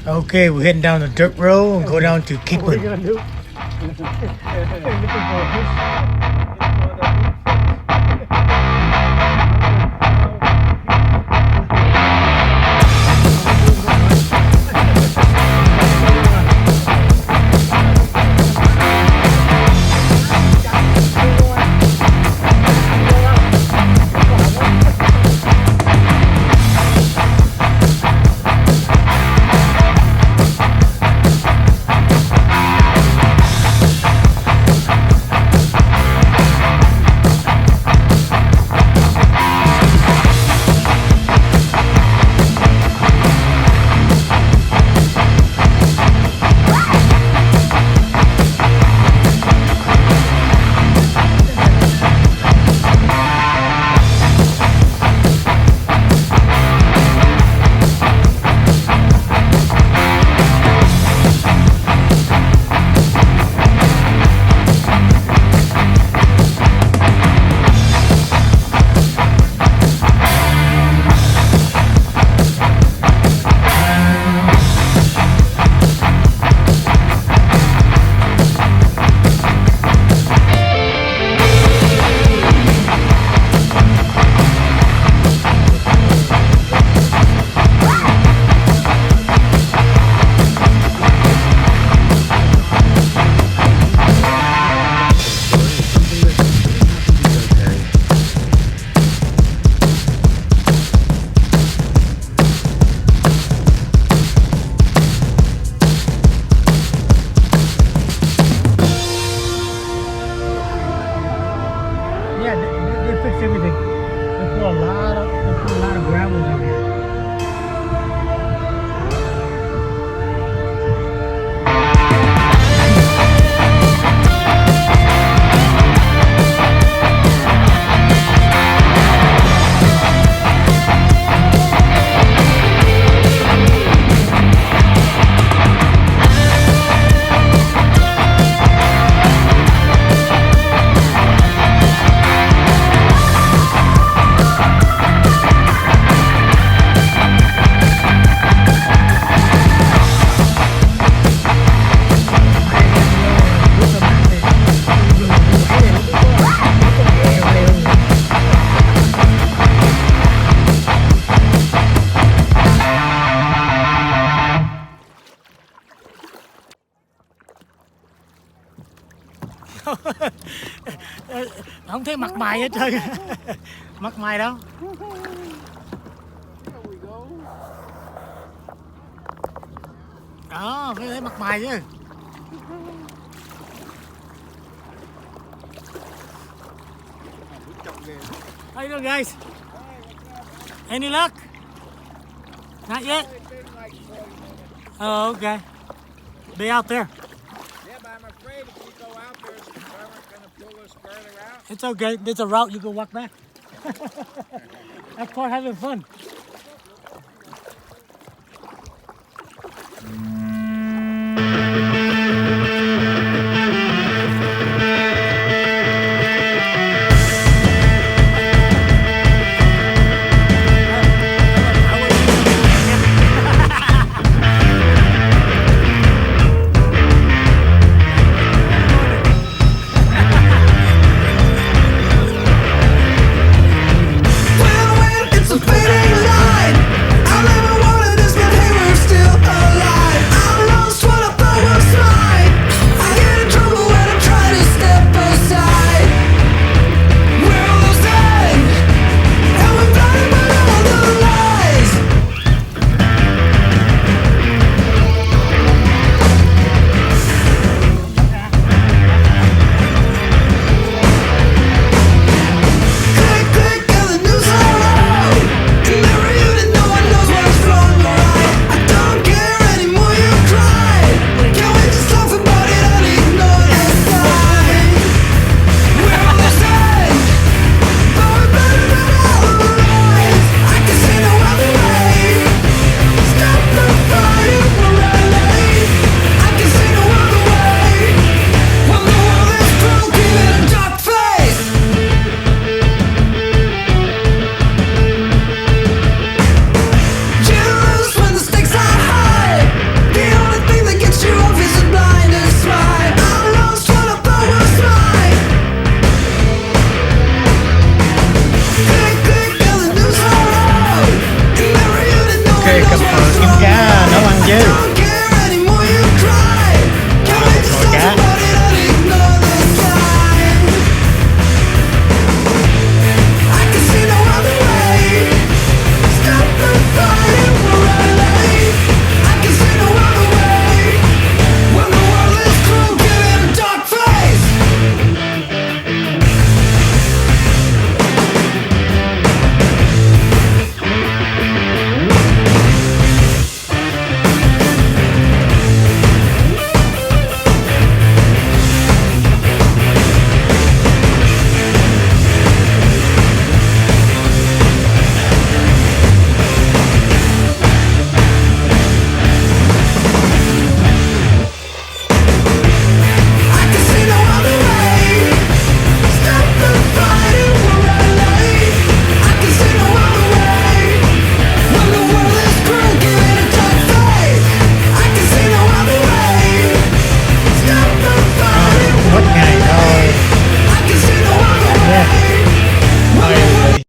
Okay, we're heading down the dirt road and go down to What are you Keepin. gonna do? Looking for a fish. Yeah, they fixed everything. They put a lot of gravels in here. Không thấy mặt mày hết trơn. Mặt mày đâu. Đó, phải thấy mặt mày chứ. How you doing, guys? Any luck? Not yet? Oh, okay. Be out there. Yeah, but I'm afraid if we go out there, is the current going to pull us further out? It's okay. There's a route you can walk back. That's part having fun.